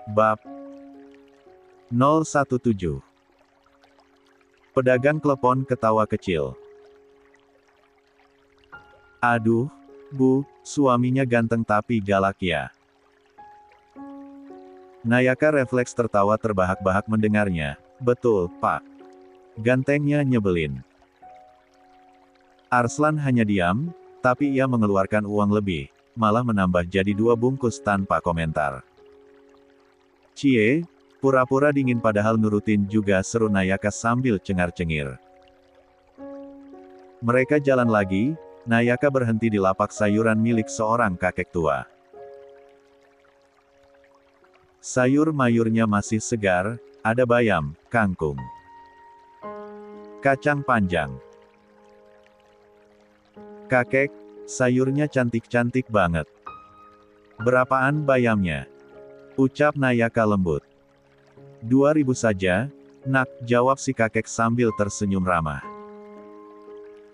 Bab 017. Pedagang klepon ketawa kecil. Aduh, Bu, suaminya ganteng tapi galak ya. Nayaka refleks tertawa terbahak-bahak mendengarnya. Betul, Pak. Gantengnya nyebelin. Arslan hanya diam, tapi ia mengeluarkan uang lebih, malah menambah jadi 2 bungkus tanpa komentar. Cie, pura-pura dingin padahal nurutin juga, seru Nayaka sambil cengar-cengir. Mereka jalan lagi, Nayaka berhenti di lapak sayuran milik seorang kakek tua. Sayur-mayurnya masih segar, ada bayam, kangkung, kacang panjang. Kakek, sayurnya cantik-cantik banget. Berapaan bayamnya? Ucap Nayaka lembut. 2.000 saja, nak, jawab si kakek sambil tersenyum ramah.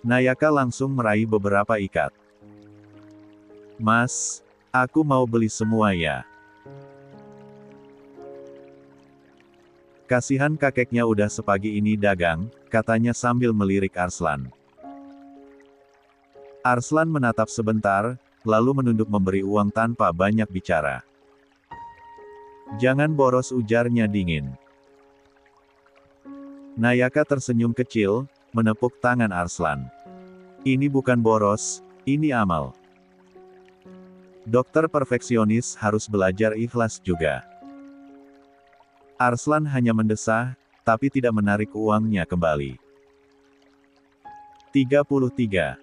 Nayaka langsung meraih beberapa ikat. Mas, aku mau beli semua ya. Kasihan kakeknya udah sepagi ini dagang, katanya sambil melirik Arslan. Arslan menatap sebentar, lalu menunduk memberi uang tanpa banyak bicara. Jangan boros, ujarnya dingin. Nayaka tersenyum kecil, menepuk tangan Arslan. Ini bukan boros, ini amal. Dokter perfeksionis harus belajar ikhlas juga. Arslan hanya mendesah, tapi tidak menarik uangnya kembali. 33.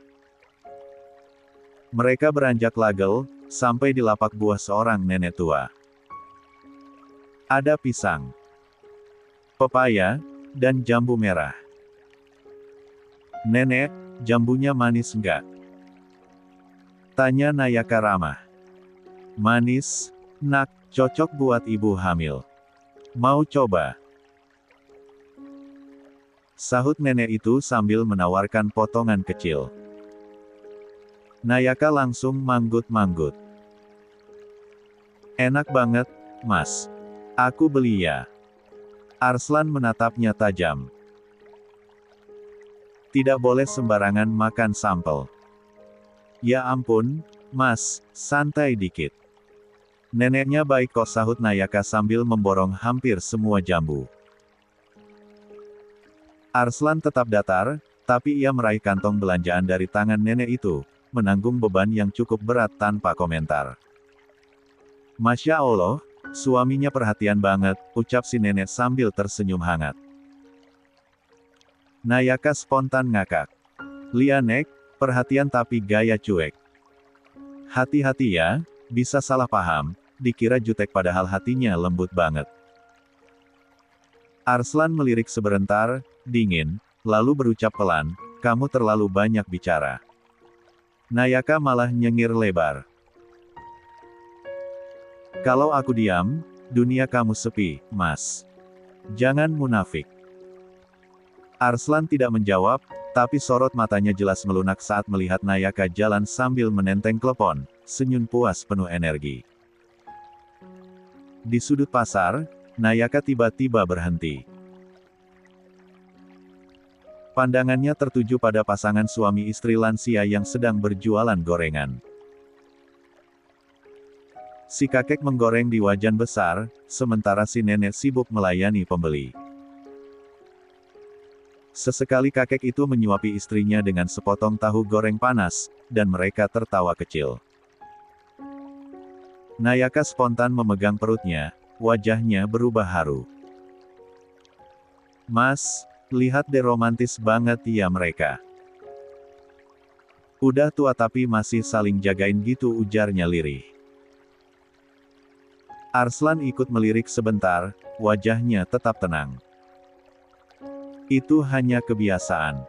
Mereka beranjak lagel, sampai di lapak buah seorang nenek tua. Ada pisang, pepaya, dan jambu merah. Nenek, jambunya manis enggak? Tanya Nayaka ramah. Manis, nak, cocok buat ibu hamil. Mau coba? Sahut nenek itu sambil menawarkan potongan kecil. Nayaka langsung manggut-manggut. Enak banget, Mas. Aku beli ya. Arslan menatapnya tajam. Tidak boleh sembarangan makan sampel. Ya ampun, Mas, santai dikit. Neneknya baik kok, sahut Nayaka sambil memborong hampir semua jambu. Arslan tetap datar, tapi ia meraih kantong belanjaan dari tangan nenek itu, menanggung beban yang cukup berat tanpa komentar. Masya Allah, suaminya perhatian banget, ucap si nenek sambil tersenyum hangat. Nayaka spontan ngakak. Lianek, perhatian tapi gaya cuek. Hati-hati ya, bisa salah paham, dikira jutek padahal hatinya lembut banget. Arslan melirik sebentar, dingin, lalu berucap pelan, kamu terlalu banyak bicara. Nayaka malah nyengir lebar. Kalau aku diam, dunia kamu sepi, Mas. Jangan munafik. Arslan tidak menjawab, tapi sorot matanya jelas melunak saat melihat Nayaka jalan sambil menenteng klepon, senyum puas penuh energi. Di sudut pasar, Nayaka tiba-tiba berhenti. Pandangannya tertuju pada pasangan suami istri lansia yang sedang berjualan gorengan. Si kakek menggoreng di wajan besar, sementara si nenek sibuk melayani pembeli. Sesekali kakek itu menyuapi istrinya dengan sepotong tahu goreng panas, dan mereka tertawa kecil. Nayaka spontan memegang perutnya, wajahnya berubah haru. Mas, lihat deh, romantis banget ya mereka. Udah tua tapi masih saling jagain gitu, ujarnya lirih. Arslan ikut melirik sebentar, wajahnya tetap tenang. Itu hanya kebiasaan.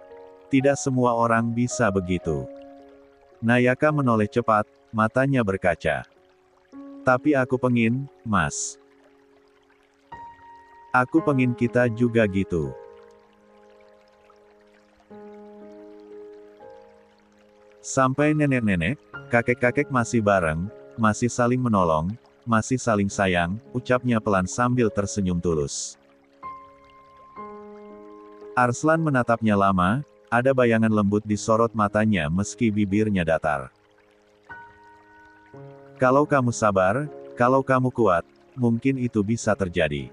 Tidak semua orang bisa begitu. Nayaka menoleh cepat, matanya berkaca. Tapi aku pengin, Mas. Aku pengin kita juga gitu. Sampai nenek-nenek, kakek-kakek masih bareng, masih saling menolong, masih saling sayang, ucapnya pelan sambil tersenyum tulus. Arslan menatapnya lama, ada bayangan lembut di sorot matanya meski bibirnya datar. Kalau kamu sabar, kalau kamu kuat, mungkin itu bisa terjadi.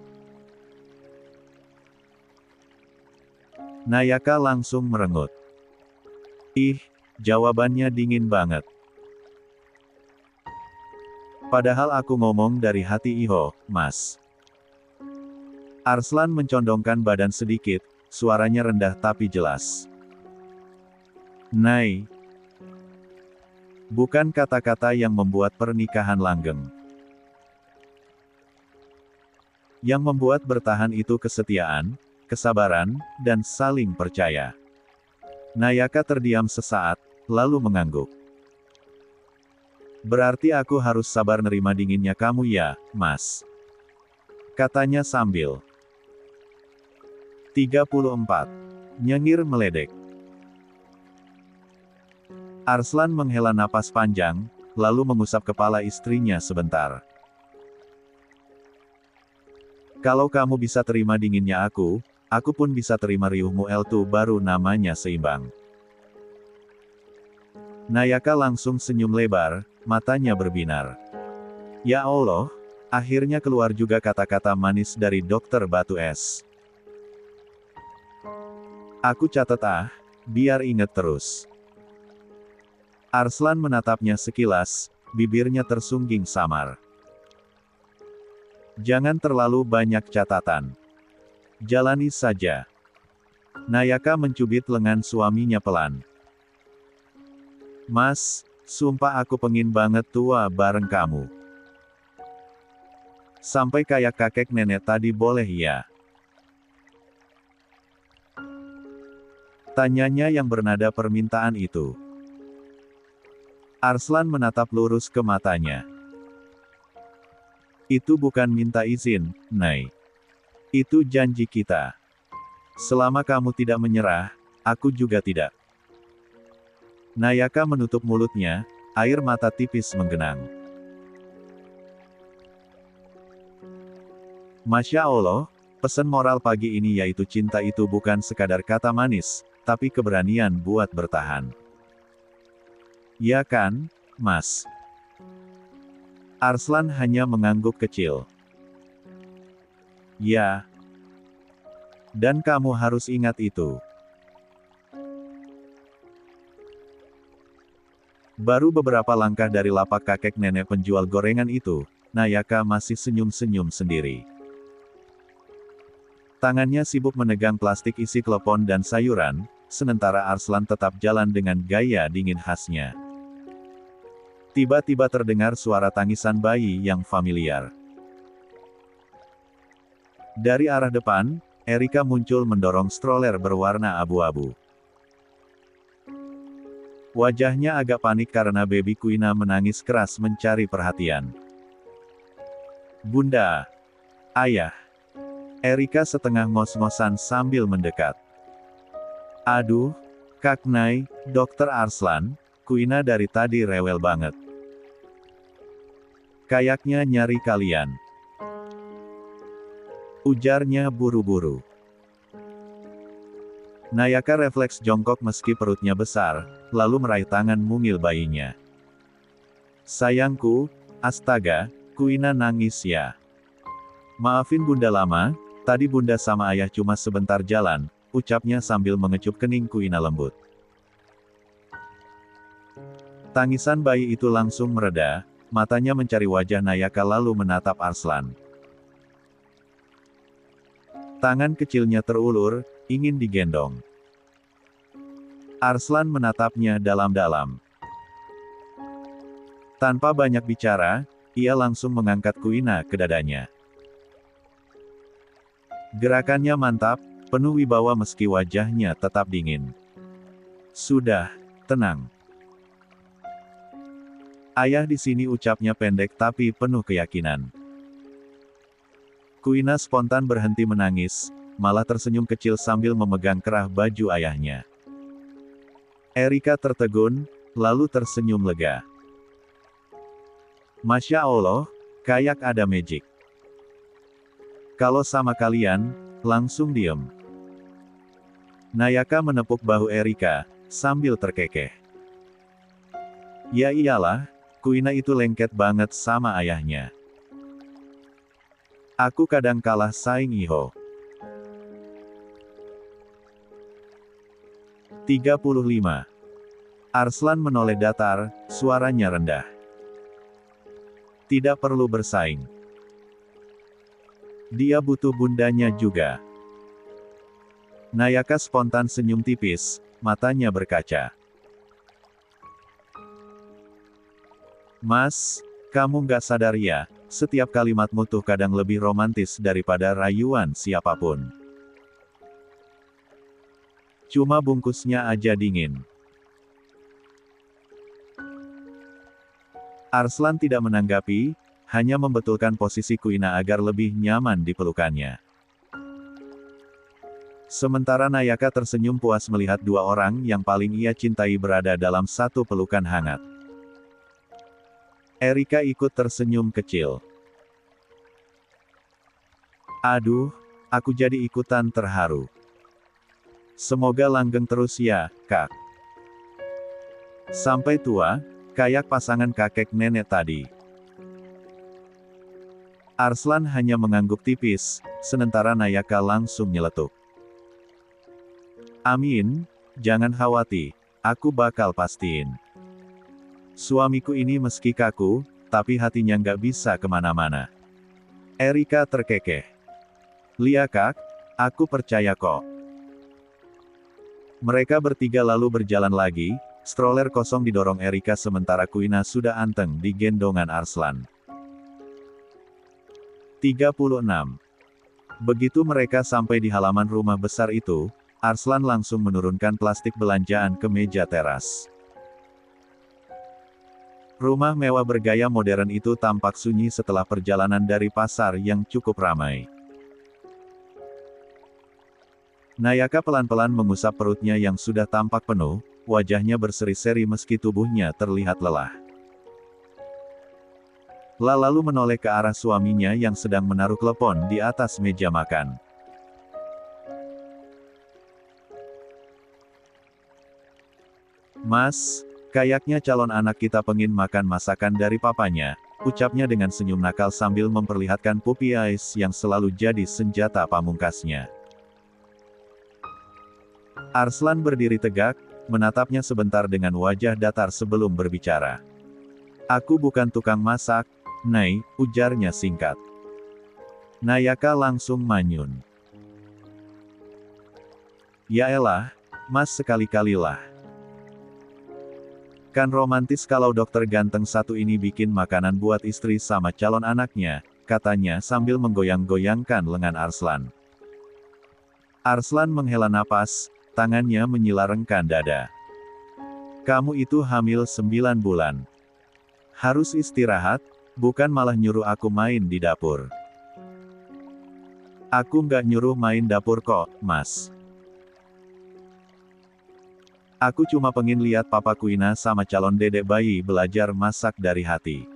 Nayaka langsung merengut. Ih, jawabannya dingin banget. Padahal aku ngomong dari hati Iho, Mas. Arslan mencondongkan badan sedikit, suaranya rendah tapi jelas. Nay. Bukan kata-kata yang membuat pernikahan langgeng. Yang membuat bertahan itu kesetiaan, kesabaran, dan saling percaya. Nayaka terdiam sesaat, lalu mengangguk. Berarti aku harus sabar nerima dinginnya kamu ya, Mas. Katanya sambil 34. Nyengir meledek. Arslan menghela napas panjang, lalu mengusap kepala istrinya sebentar. Kalau kamu bisa terima dinginnya aku pun bisa terima riuhmu Eltu baru namanya seimbang. Nayaka langsung senyum lebar, matanya berbinar. Ya Allah, akhirnya keluar juga kata-kata manis dari dokter Batu Es. Aku catat biar inget terus. Arslan menatapnya sekilas, bibirnya tersungging samar. Jangan terlalu banyak catatan. Jalani saja. Nayaka mencubit lengan suaminya pelan. Mas, sumpah aku pengin banget tua bareng kamu. Sampai kayak kakek nenek tadi boleh ya? Tanyanya yang bernada permintaan itu. Arslan menatap lurus ke matanya. Itu bukan minta izin, Nay. Itu janji kita. Selama kamu tidak menyerah, aku juga tidak. Nayaka menutup mulutnya, air mata tipis menggenang. Masya Allah, pesan moral pagi ini yaitu cinta itu bukan sekadar kata manis, tapi keberanian buat bertahan. Ya kan, Mas? Arslan hanya mengangguk kecil. Ya. Dan kamu harus ingat itu. Baru beberapa langkah dari lapak kakek nenek penjual gorengan itu, Nayaka masih senyum-senyum sendiri. Tangannya sibuk menegang plastik isi klepon dan sayuran, sementara Arslan tetap jalan dengan gaya dingin khasnya. Tiba-tiba terdengar suara tangisan bayi yang familiar. Dari arah depan, Erika muncul mendorong stroller berwarna abu-abu. Wajahnya agak panik karena baby Kuina menangis keras mencari perhatian. Bunda. Ayah. Erika setengah ngos-ngosan sambil mendekat. Aduh, Kak Nay, Dokter Arslan, Kuina dari tadi rewel banget. Kayaknya nyari kalian. Ujarnya buru-buru. Nayaka refleks jongkok meski perutnya besar, lalu meraih tangan mungil bayinya. Sayangku, astaga, Kuina nangis ya. Maafin Bunda lama, tadi Bunda sama Ayah cuma sebentar jalan, ucapnya sambil mengecup kening Kuina lembut. Tangisan bayi itu langsung mereda, matanya mencari wajah Nayaka lalu menatap Arslan. Tangan kecilnya terulur, ingin digendong. Arslan menatapnya dalam-dalam. Tanpa banyak bicara, ia langsung mengangkat Kuina ke dadanya. Gerakannya mantap, penuh wibawa meski wajahnya tetap dingin. Sudah, tenang. Ayah di sini ucapnya pendek tapi penuh keyakinan. Kuina spontan berhenti menangis, malah tersenyum kecil sambil memegang kerah baju ayahnya. Erika tertegun, lalu tersenyum lega. Masya Allah, Kayak ada magic. Kalau sama kalian, langsung diem. Nayaka menepuk bahu Erika, sambil terkekeh. Ya iyalah, Kuina itu lengket banget sama ayahnya. Aku kadang kalah saing Iho. 35. Arslan menoleh datar, suaranya rendah. Tidak perlu bersaing. Dia butuh bundanya juga. Nayaka spontan senyum tipis, matanya berkaca. Mas, kamu nggak sadar ya, setiap kalimatmu tuh kadang lebih romantis daripada rayuan siapapun. Cuma bungkusnya aja dingin. Arslan tidak menanggapi, hanya membetulkan posisi Kuina agar lebih nyaman di pelukannya. Sementara Nayaka tersenyum puas melihat dua orang yang paling ia cintai berada dalam satu pelukan hangat. Erika ikut tersenyum kecil. Aduh, aku jadi ikutan terharu. Semoga langgeng terus ya, Kak. Sampai tua, kayak pasangan kakek nenek tadi. Arslan hanya mengangguk tipis, sementara Nayaka langsung nyeletuk. Amin, jangan khawatir, aku bakal pastiin. Suamiku ini meski kaku, tapi hatinya nggak bisa kemana-mana. Erika terkekeh. Lia Kak, aku percaya kok. Mereka bertiga lalu berjalan lagi, stroller kosong didorong Erika sementara Kuina sudah anteng di gendongan Arslan. 36. Begitu mereka sampai di halaman rumah besar itu, Arslan langsung menurunkan plastik belanjaan ke meja teras. Rumah mewah bergaya modern itu tampak sunyi setelah perjalanan dari pasar yang cukup ramai. Nayaka pelan-pelan mengusap perutnya yang sudah tampak penuh, wajahnya berseri-seri meski tubuhnya terlihat lelah. Lalu menoleh ke arah suaminya yang sedang menaruh klepon di atas meja makan. Mas, kayaknya calon anak kita pengen makan masakan dari papanya, ucapnya dengan senyum nakal sambil memperlihatkan puppy eyes yang selalu jadi senjata pamungkasnya. Arslan berdiri tegak, menatapnya sebentar dengan wajah datar sebelum berbicara. Aku bukan tukang masak, Nay, ujarnya singkat. Nayaka langsung manyun. Ya elah, Mas sekali-kalilah. Kan romantis kalau dokter ganteng satu ini bikin makanan buat istri sama calon anaknya, katanya sambil menggoyang-goyangkan lengan Arslan. Arslan menghela napas, tangannya menyilarengkan dada. Kamu itu hamil 9 bulan. Harus istirahat, bukan malah nyuruh aku main di dapur. Aku nggak nyuruh main dapur kok, Mas. Aku cuma pengen lihat Papa Kuina sama calon dedek bayi belajar masak dari hati.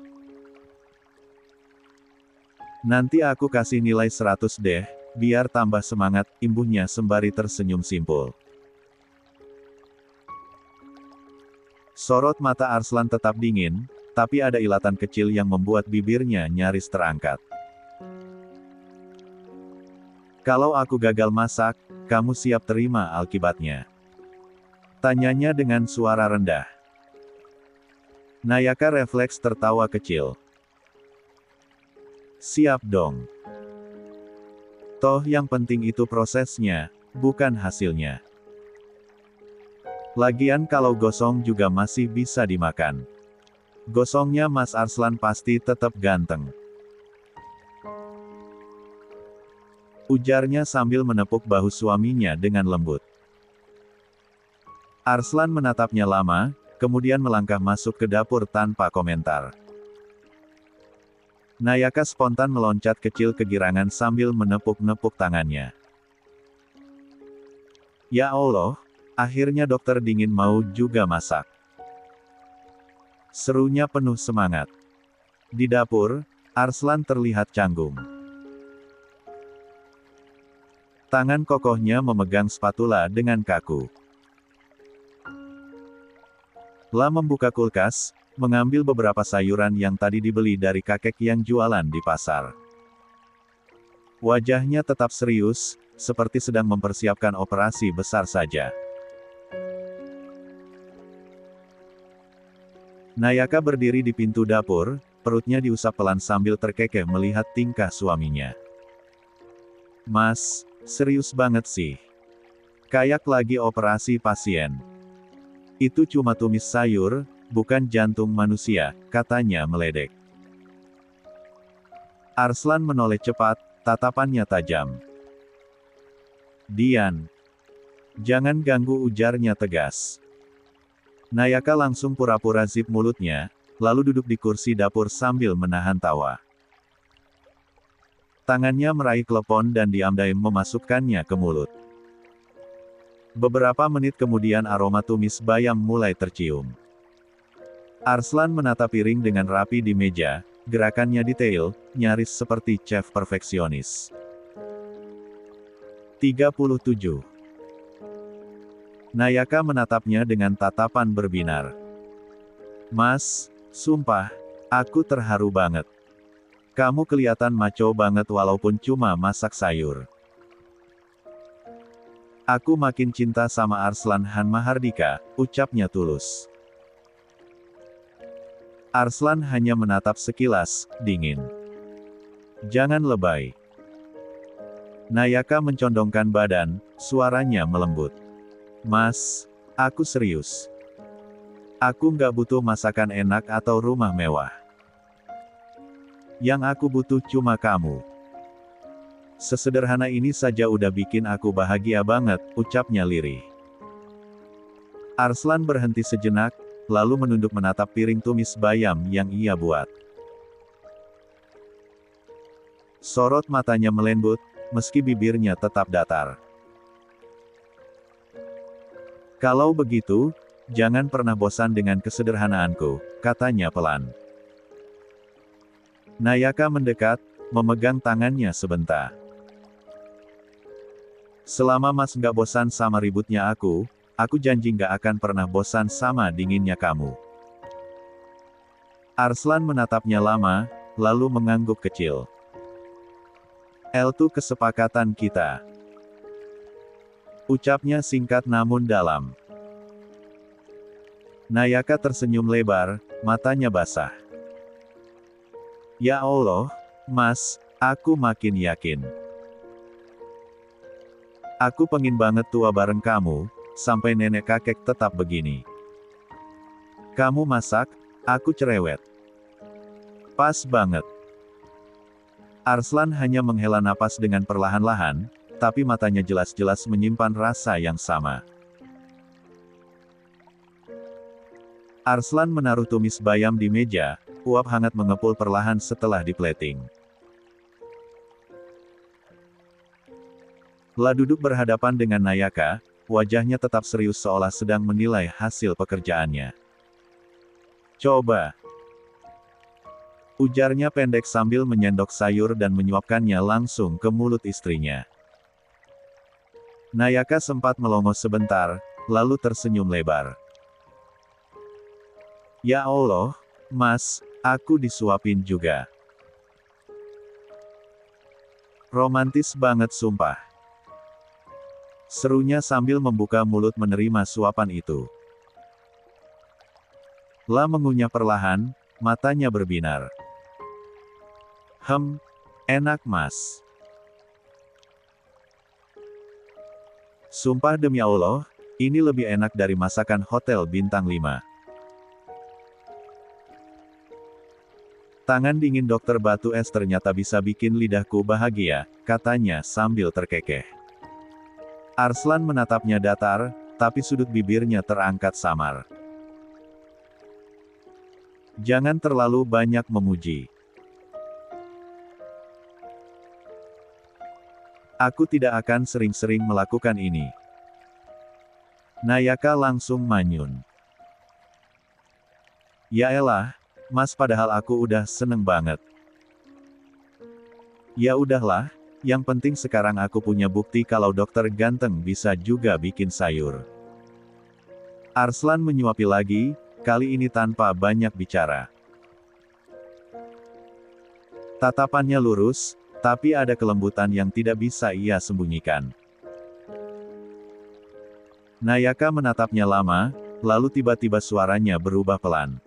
Nanti aku kasih nilai 100 deh, biar tambah semangat, imbuhnya sembari tersenyum simpul. Sorot mata Arslan tetap dingin, tapi ada ilatan kecil yang membuat bibirnya nyaris terangkat. Kalau aku gagal masak, kamu siap terima akibatnya? Tanyanya dengan suara rendah. Nayaka refleks tertawa kecil. Siap dong. Toh yang penting itu prosesnya, bukan hasilnya. Lagian kalau gosong juga masih bisa dimakan. Gosongnya Mas Arslan pasti tetap ganteng. Ujarnya sambil menepuk bahu suaminya dengan lembut. Arslan menatapnya lama, kemudian melangkah masuk ke dapur tanpa komentar. Nayaka spontan meloncat kecil kegirangan sambil menepuk-nepuk tangannya. Ya Allah, akhirnya dokter dingin mau juga masak. Serunya penuh semangat. Di dapur, Arslan terlihat canggung. Tangan kokohnya memegang spatula dengan kaku. La membuka kulkas, mengambil beberapa sayuran yang tadi dibeli dari kakek yang jualan di pasar. Wajahnya tetap serius, seperti sedang mempersiapkan operasi besar saja. Nayaka berdiri di pintu dapur, perutnya diusap pelan sambil terkekeh melihat tingkah suaminya. Mas, serius banget sih. Kayak lagi operasi pasien. Itu cuma tumis sayur, bukan jantung manusia, katanya meledek. Arslan menoleh cepat, tatapannya tajam. Dian. Jangan ganggu, ujarnya tegas. Nayaka langsung pura-pura zip mulutnya, lalu duduk di kursi dapur sambil menahan tawa. Tangannya meraih klepon dan diam-diam memasukkannya ke mulut. Beberapa menit kemudian aroma tumis bayam mulai tercium. Arslan menata piring dengan rapi di meja, gerakannya detail, nyaris seperti chef perfeksionis. 37. Nayaka menatapnya dengan tatapan berbinar. Mas, sumpah, aku terharu banget. Kamu kelihatan maco banget walaupun cuma masak sayur. Aku makin cinta sama Arslan Han Mahardika, ucapnya tulus. Arslan hanya menatap sekilas, dingin. Jangan lebay. Nayaka mencondongkan badan, suaranya melembut. Mas, aku serius. Aku nggak butuh masakan enak atau rumah mewah. Yang aku butuh cuma kamu. Sesederhana ini saja udah bikin aku bahagia banget, ucapnya lirih. Arslan berhenti sejenak, lalu menunduk menatap piring tumis bayam yang ia buat. Sorot matanya melembut, meski bibirnya tetap datar. Kalau begitu, jangan pernah bosan dengan kesederhanaanku, katanya pelan. Nayaka mendekat, memegang tangannya sebentar. Selama Mas nggak bosan sama ributnya aku janji nggak akan pernah bosan sama dinginnya kamu. Arslan menatapnya lama, lalu mengangguk kecil. Itu kesepakatan kita. Ucapnya singkat namun dalam. Nayaka tersenyum lebar, matanya basah. Ya Allah, Mas, aku makin yakin. Aku pengen banget tua bareng kamu, sampai nenek kakek tetap begini. Kamu masak, aku cerewet. Pas banget. Arslan hanya menghela napas dengan perlahan-lahan, tapi matanya jelas-jelas menyimpan rasa yang sama. Arslan menaruh tumis bayam di meja, uap hangat mengepul perlahan setelah diplating. La duduk berhadapan dengan Nayaka, wajahnya tetap serius seolah sedang menilai hasil pekerjaannya. Coba. Ujarnya pendek sambil menyendok sayur dan menyuapkannya langsung ke mulut istrinya. Nayaka sempat melongo sebentar, lalu tersenyum lebar. Ya Allah, Mas, aku disuapin juga. Romantis banget sumpah. Serunya sambil membuka mulut menerima suapan itu. La mengunyah perlahan, matanya berbinar. Enak Mas. Sumpah demi Allah, ini lebih enak dari masakan hotel bintang 5. Tangan dingin dokter batu es ternyata bisa bikin lidahku bahagia, katanya sambil terkekeh. Arslan menatapnya datar, tapi sudut bibirnya terangkat samar. Jangan terlalu banyak memuji. Aku tidak akan sering-sering melakukan ini. Nayaka langsung manyun. Ya elah, Mas padahal aku udah seneng banget. Ya udahlah, yang penting sekarang aku punya bukti kalau dokter ganteng bisa juga bikin sayur. Arslan menyuapi lagi, kali ini tanpa banyak bicara. Tatapannya lurus, tapi ada kelembutan yang tidak bisa ia sembunyikan. Nayaka menatapnya lama, lalu tiba-tiba suaranya berubah pelan.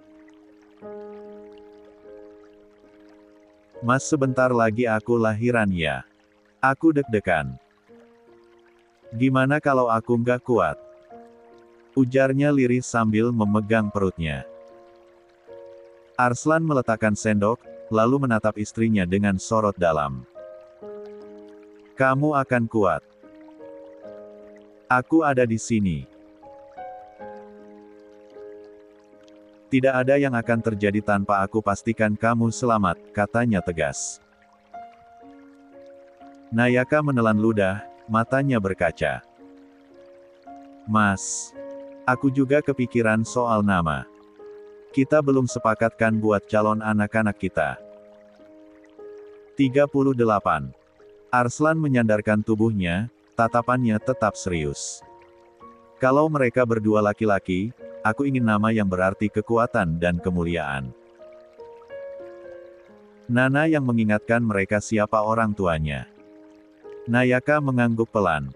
Mas, sebentar lagi aku lahiran ya. Aku deg-degan. Gimana kalau aku nggak kuat? Ujarnya lirih sambil memegang perutnya. Arslan meletakkan sendok, lalu menatap istrinya dengan sorot dalam. Kamu akan kuat. Aku ada di sini. Tidak ada yang akan terjadi tanpa aku pastikan kamu selamat, katanya tegas. Nayaka menelan ludah, matanya berkaca. Mas, aku juga kepikiran soal nama. Kita belum sepakatkan buat calon anak-anak kita. 38. Arslan menyandarkan tubuhnya, tatapannya tetap serius. Kalau mereka berdua laki-laki, aku ingin nama yang berarti kekuatan dan kemuliaan. Nana yang mengingatkan mereka siapa orang tuanya. Nayaka mengangguk pelan.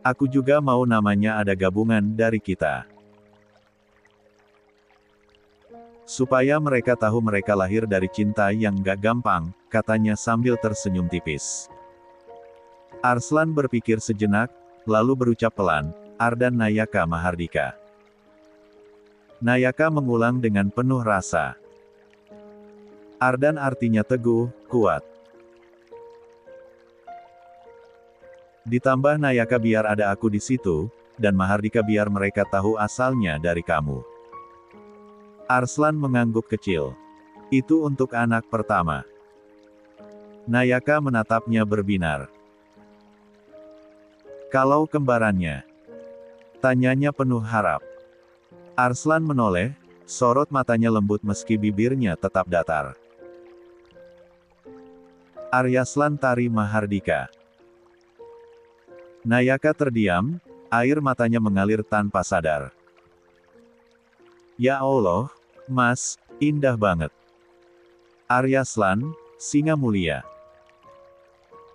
Aku juga mau namanya ada gabungan dari kita. Supaya mereka tahu mereka lahir dari cinta yang gak gampang, katanya sambil tersenyum tipis. Arslan berpikir sejenak, lalu berucap pelan, Ardan Nayaka Mahardika. Nayaka mengulang dengan penuh rasa. Ardan artinya teguh, kuat. Ditambah Nayaka biar ada aku di situ, dan Mahardika biar mereka tahu asalnya dari kamu. Arslan mengangguk kecil. Itu untuk anak pertama. Nayaka menatapnya berbinar. Kalau kembarannya? Tanyanya penuh harap. Arslan menoleh, sorot matanya lembut meski bibirnya tetap datar. Aryaslan Tari Mahardika. Nayaka terdiam, air matanya mengalir tanpa sadar. Ya Allah, Mas, indah banget. Aryaslan, singa mulia.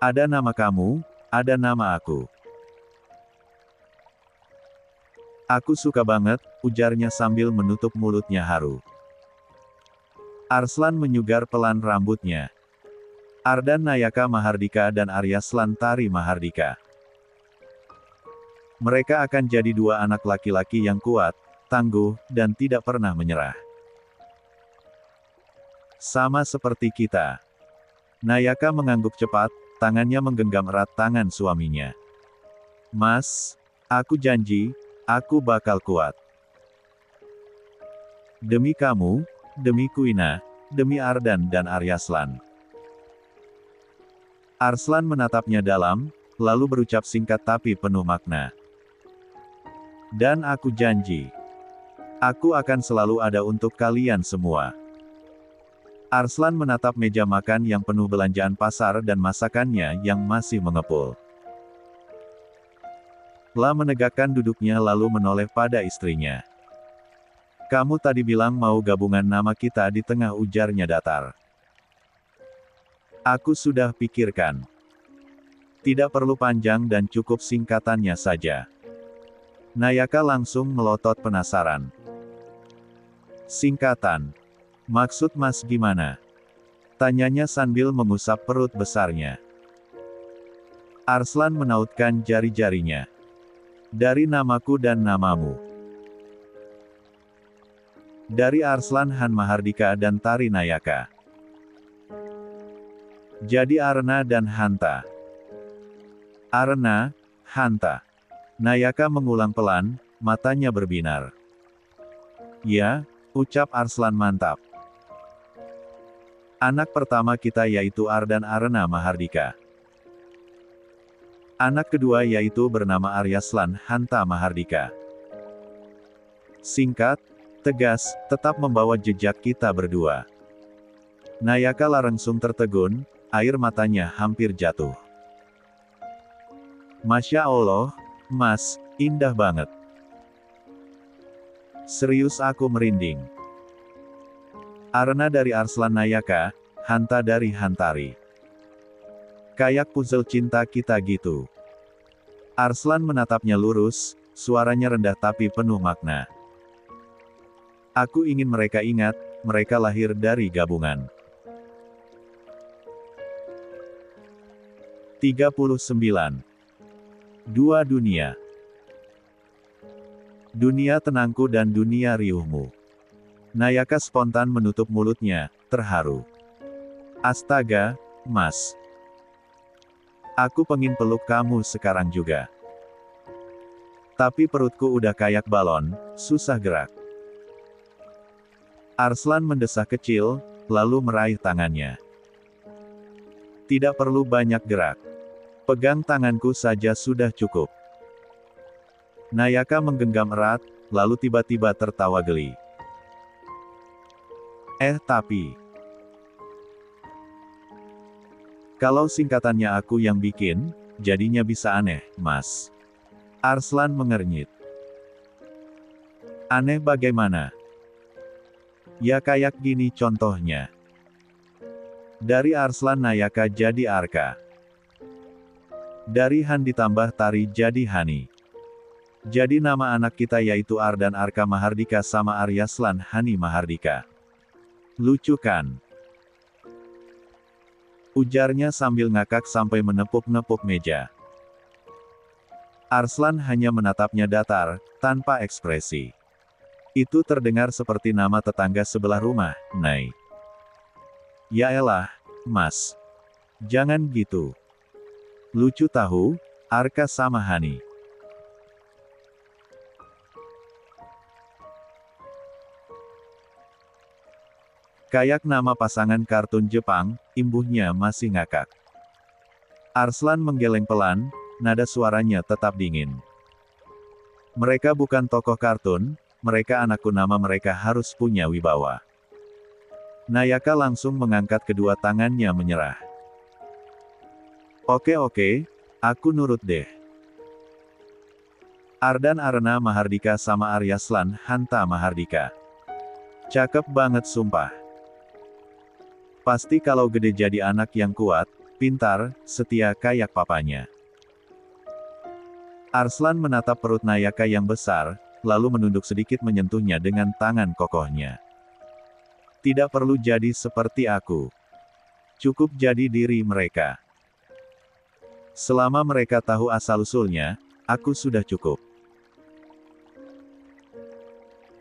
Ada nama kamu, ada nama aku. Aku suka banget, ujarnya sambil menutup mulutnya haru. Arslan menyugar pelan rambutnya. Ardan Nayaka Mahardika dan Aryaslan Tari Mahardika. Mereka akan jadi dua anak laki-laki yang kuat, tangguh, dan tidak pernah menyerah. Sama seperti kita. Nayaka mengangguk cepat, tangannya menggenggam erat tangan suaminya. Mas, aku janji, aku bakal kuat. Demi kamu, demi Kuina, demi Ardan dan Aryaslan. Arslan menatapnya dalam, lalu berucap singkat tapi penuh makna. Dan aku janji. Aku akan selalu ada untuk kalian semua. Arslan menatap meja makan yang penuh belanjaan pasar dan masakannya yang masih mengepul. La menegakkan duduknya lalu menoleh pada istrinya. Kamu tadi bilang mau gabungan nama kita di tengah, ujarnya datar. Aku sudah pikirkan. Tidak perlu panjang dan cukup singkatannya saja. Nayaka langsung melotot penasaran. Singkatan. Maksud Mas gimana? Tanyanya sambil mengusap perut besarnya. Arslan menautkan jari-jarinya. Dari namaku dan namamu. Dari Arslan Han Mahardika dan Tari Nayaka. Jadi Arna dan Hanta. Arna, Hanta. Nayaka mengulang pelan, matanya berbinar. Ya, ucap Arslan mantap. Anak pertama kita yaitu Ardan Arna Mahardika. Anak kedua yaitu bernama Aryaslan Hanta Mahardika. Singkat, tegas, tetap membawa jejak kita berdua. Nayaka langsung tertegun, air matanya hampir jatuh. Masya Allah, Mas, indah banget. Serius aku merinding. Arena dari Arslan Nayaka, Hanta dari Hantari. Kayak puzzle cinta kita gitu. Arslan menatapnya lurus, suaranya rendah tapi penuh makna. Aku ingin mereka ingat, mereka lahir dari gabungan. 39. Dua dunia. Dunia tenangku dan dunia riuhmu. Nayaka spontan menutup mulutnya, terharu. Astaga, Mas. Aku pengen peluk kamu sekarang juga. Tapi perutku udah kayak balon, susah gerak. Arslan mendesah kecil, lalu meraih tangannya. Tidak perlu banyak gerak. Pegang tanganku saja sudah cukup. Nayaka menggenggam erat, lalu tiba-tiba tertawa geli. Tapi... Kalau singkatannya aku yang bikin, jadinya bisa aneh, Mas. Arslan mengernyit. Aneh bagaimana? Ya kayak gini contohnya. Dari Arslan Nayaka jadi Arka. Dari Han ditambah Tari jadi Hani. Jadi nama anak kita yaitu Ardan Arka Mahardika sama Aryaslan Hani Mahardika. Lucu kan? Ujarnya sambil ngakak sampai menepuk-nepuk meja. Arslan hanya menatapnya datar, tanpa ekspresi. Itu terdengar seperti nama tetangga sebelah rumah, Nay. Ya elah, Mas. Jangan gitu. Lucu tahu, Arka sama Hani. Kayak nama pasangan kartun Jepang, imbuhnya masih ngakak. Arslan menggeleng pelan, nada suaranya tetap dingin. Mereka bukan tokoh kartun, mereka anakku, nama mereka harus punya wibawa. Nayaka langsung mengangkat kedua tangannya menyerah. Oke, aku nurut deh. Ardan Arena Mahardika sama Aryaslan Hanta Mahardika. Cakep banget sumpah. Pasti kalau gede jadi anak yang kuat, pintar, setia kayak papanya. Arslan menatap perut Nayaka yang besar, lalu menunduk sedikit menyentuhnya dengan tangan kokohnya. Tidak perlu jadi seperti aku. Cukup jadi diri mereka. Selama mereka tahu asal-usulnya, aku sudah cukup.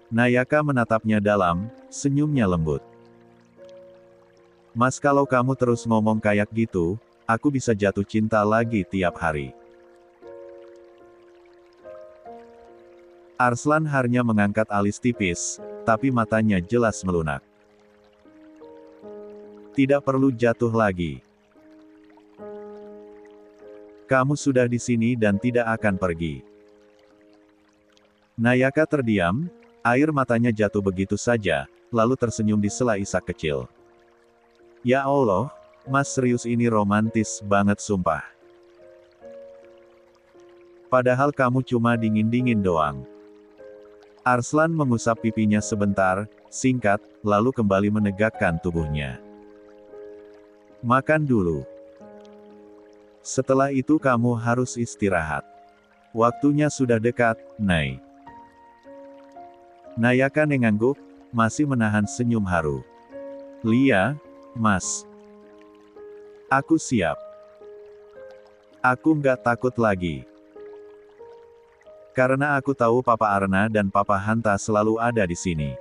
Nayaka menatapnya dalam, senyumnya lembut. Mas, kalau kamu terus ngomong kayak gitu, aku bisa jatuh cinta lagi tiap hari. Arslan hanya mengangkat alis tipis, tapi matanya jelas melunak. Tidak perlu jatuh lagi. Kamu sudah di sini dan tidak akan pergi. Nayaka terdiam, air matanya jatuh begitu saja, lalu tersenyum di sela isak kecil. Ya Allah, Mas serius ini romantis banget sumpah. Padahal kamu cuma dingin-dingin doang. Arslan mengusap pipinya sebentar, singkat, lalu kembali menegakkan tubuhnya. Makan dulu. Setelah itu kamu harus istirahat. Waktunya sudah dekat, Nay. Nayaka mengangguk, masih menahan senyum haru. Lia, Mas. Aku siap. Aku nggak takut lagi. Karena aku tahu Papa Arena dan Papa Hanta selalu ada di sini.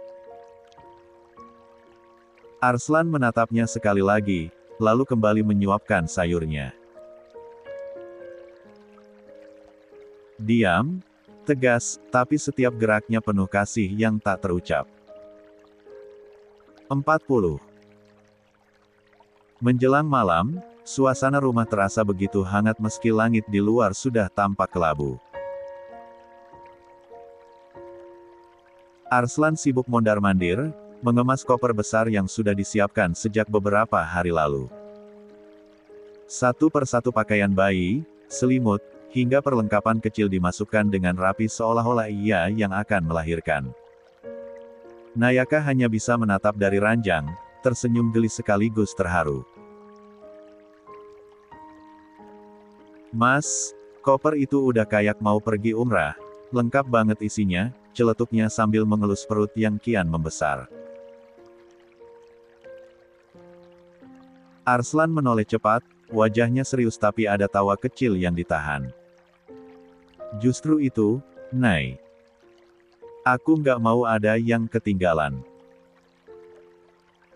Arslan menatapnya sekali lagi, lalu kembali menyuapkan sayurnya. Diam, tegas, tapi setiap geraknya penuh kasih yang tak terucap. 40. Menjelang malam, suasana rumah terasa begitu hangat meski langit di luar sudah tampak kelabu. Arslan sibuk mondar-mandir, mengemas koper besar yang sudah disiapkan sejak beberapa hari lalu. Satu persatu pakaian bayi, selimut, hingga perlengkapan kecil dimasukkan dengan rapi seolah-olah ia yang akan melahirkan. Nayaka hanya bisa menatap dari ranjang, tersenyum geli sekaligus terharu. Mas, koper itu udah kayak mau pergi umrah, lengkap banget isinya, celetuknya sambil mengelus perut yang kian membesar. Arslan menoleh cepat, wajahnya serius tapi ada tawa kecil yang ditahan. Justru itu, Nay. Aku nggak mau ada yang ketinggalan.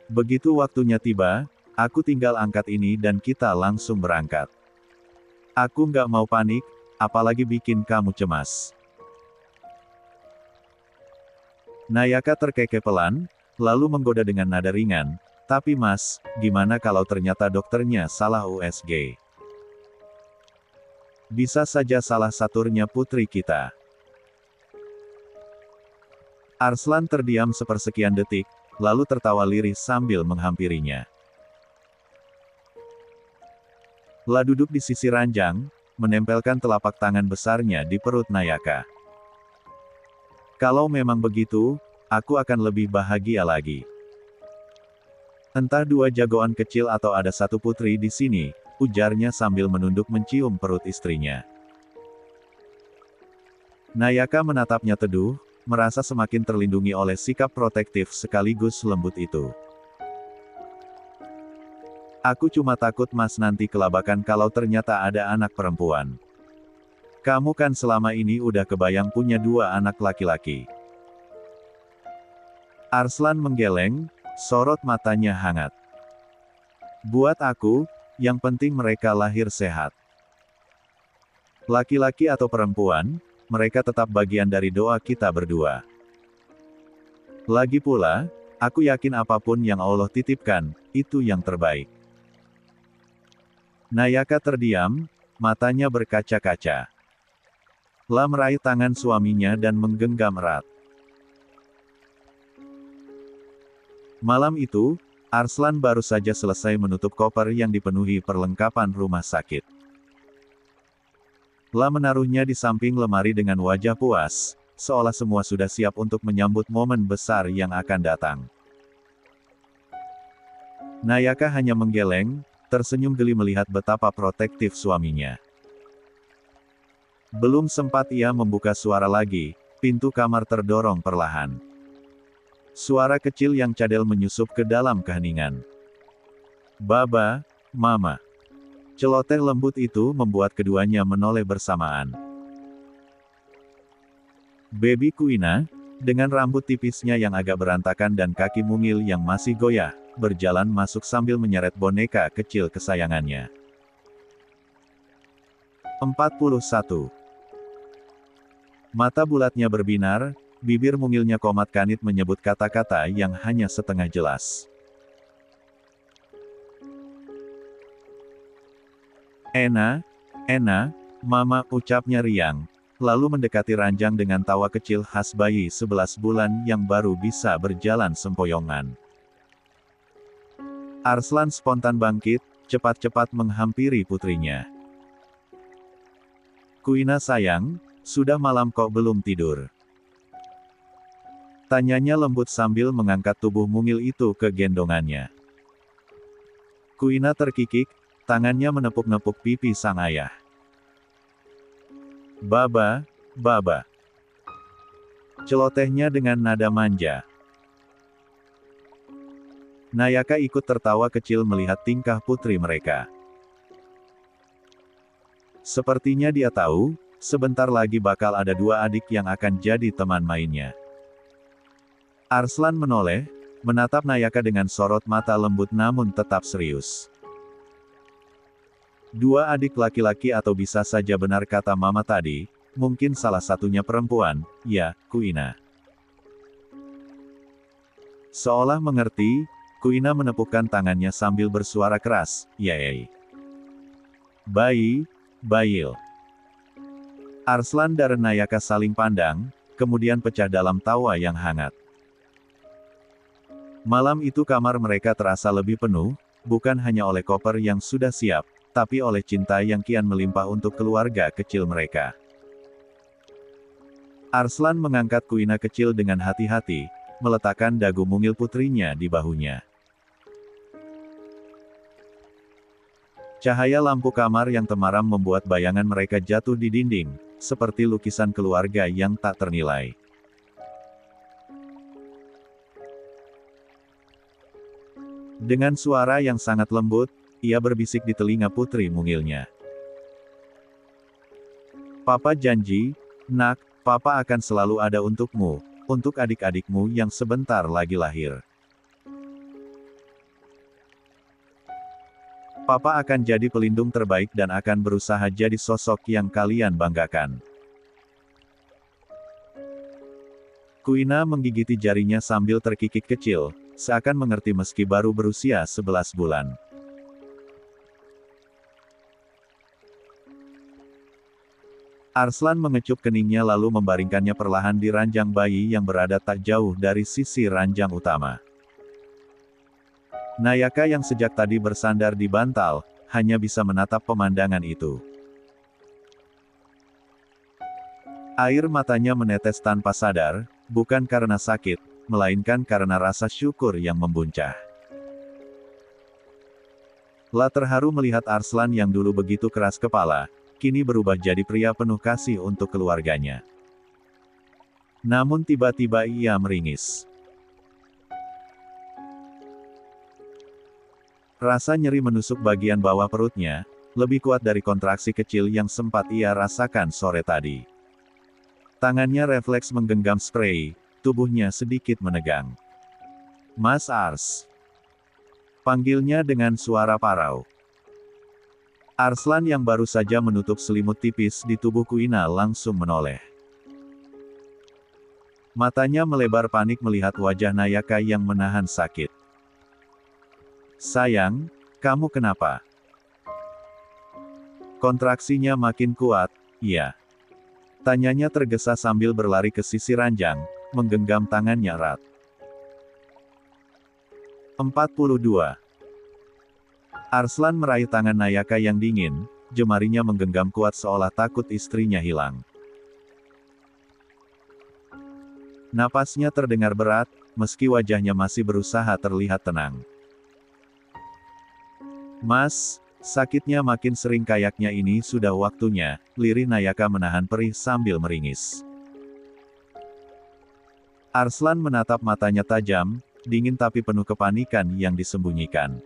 Begitu waktunya tiba, aku tinggal angkat ini dan kita langsung berangkat. Aku nggak mau panik, apalagi bikin kamu cemas. Nayaka terkekeh pelan, lalu menggoda dengan nada ringan, tapi mas, gimana kalau ternyata dokternya salah USG? Bisa saja salah saturnya putri kita. Arslan terdiam sepersekian detik, lalu tertawa lirih sambil menghampirinya. La duduk di sisi ranjang, menempelkan telapak tangan besarnya di perut Nayaka. Kalau memang begitu, aku akan lebih bahagia lagi. Entah dua jagoan kecil atau ada satu putri di sini, ujarnya sambil menunduk mencium perut istrinya. Nayaka menatapnya teduh, merasa semakin terlindungi oleh sikap protektif sekaligus lembut itu. Aku cuma takut mas nanti kelabakan kalau ternyata ada anak perempuan. Kamu kan selama ini udah kebayang punya dua anak laki-laki. Arslan menggeleng, sorot matanya hangat. Buat aku, yang penting mereka lahir sehat. Laki-laki atau perempuan, mereka tetap bagian dari doa kita berdua. Lagi pula, aku yakin apapun yang Allah titipkan, itu yang terbaik. Nayaka terdiam, matanya berkaca-kaca. La meraih tangan suaminya dan menggenggam erat. Malam itu, Arslan baru saja selesai menutup koper yang dipenuhi perlengkapan rumah sakit. La menaruhnya di samping lemari dengan wajah puas, seolah semua sudah siap untuk menyambut momen besar yang akan datang. Nayaka hanya menggeleng, tersenyum geli melihat betapa protektif suaminya. Belum sempat ia membuka suara lagi, pintu kamar terdorong perlahan. Suara kecil yang cadel menyusup ke dalam keheningan. Baba, Mama. Celoteh lembut itu membuat keduanya menoleh bersamaan. Baby Kuina, dengan rambut tipisnya yang agak berantakan dan kaki mungil yang masih goyah, berjalan masuk sambil menyeret boneka kecil kesayangannya. 41. Mata bulatnya berbinar, bibir mungilnya komat kanit menyebut kata-kata yang hanya setengah jelas. Ena, Mama, ucapnya riang, lalu mendekati ranjang dengan tawa kecil khas bayi 11 bulan yang baru bisa berjalan sempoyongan. Arslan spontan bangkit, cepat-cepat menghampiri putrinya. Kuina sayang, sudah malam kok belum tidur? Tanyanya lembut sambil mengangkat tubuh mungil itu ke gendongannya. Kuina terkikik, tangannya menepuk-nepuk pipi sang ayah. Baba, celotehnya dengan nada manja. Nayaka ikut tertawa kecil melihat tingkah putri mereka. Sepertinya dia tahu, sebentar lagi bakal ada dua adik yang akan jadi teman mainnya. Arslan menoleh, menatap Nayaka dengan sorot mata lembut namun tetap serius. Dua adik laki-laki atau bisa saja benar kata Mama tadi, mungkin salah satunya perempuan, ya, Kuina. Seolah mengerti, Kuina menepukkan tangannya sambil bersuara keras, "Yeay. Bayil." Arslan dan Nayaka saling pandang, kemudian pecah dalam tawa yang hangat. Malam itu kamar mereka terasa lebih penuh, bukan hanya oleh koper yang sudah siap, tapi oleh cinta yang kian melimpah untuk keluarga kecil mereka. Arslan mengangkat Kuina kecil dengan hati-hati, meletakkan dagu mungil putrinya di bahunya. Cahaya lampu kamar yang temaram membuat bayangan mereka jatuh di dinding, seperti lukisan keluarga yang tak ternilai. Dengan suara yang sangat lembut, ia berbisik di telinga putri mungilnya. Papa janji, nak, Papa akan selalu ada untukmu, untuk adik-adikmu yang sebentar lagi lahir. Papa akan jadi pelindung terbaik dan akan berusaha jadi sosok yang kalian banggakan. Kuina menggigiti jarinya sambil terkikik kecil, seakan mengerti meski baru berusia 11 bulan. Arslan mengecup keningnya lalu membaringkannya perlahan di ranjang bayi yang berada tak jauh dari sisi ranjang utama. Nayaka yang sejak tadi bersandar di bantal, hanya bisa menatap pemandangan itu. Air matanya menetes tanpa sadar, bukan karena sakit, melainkan karena rasa syukur yang membuncah. La terharu melihat Arslan yang dulu begitu keras kepala, kini berubah jadi pria penuh kasih untuk keluarganya. Namun tiba-tiba ia meringis. Rasa nyeri menusuk bagian bawah perutnya, lebih kuat dari kontraksi kecil yang sempat ia rasakan sore tadi. Tangannya refleks menggenggam spray, tubuhnya sedikit menegang. Mas Ars. Panggilnya dengan suara parau. Arslan yang baru saja menutup selimut tipis di tubuh Kuina langsung menoleh. Matanya melebar panik melihat wajah Nayaka yang menahan sakit. Sayang, kamu kenapa? Kontraksinya makin kuat, iya. Tanyanya tergesa sambil berlari ke sisi ranjang, menggenggam tangannya erat. 42. Arslan meraih tangan Nayaka yang dingin, jemarinya menggenggam kuat seolah takut istrinya hilang. Napasnya terdengar berat, meski wajahnya masih berusaha terlihat tenang. Mas, sakitnya makin sering kayaknya ini sudah waktunya, lirih Nayaka menahan perih sambil meringis. Arslan menatap matanya tajam, dingin tapi penuh kepanikan yang disembunyikan.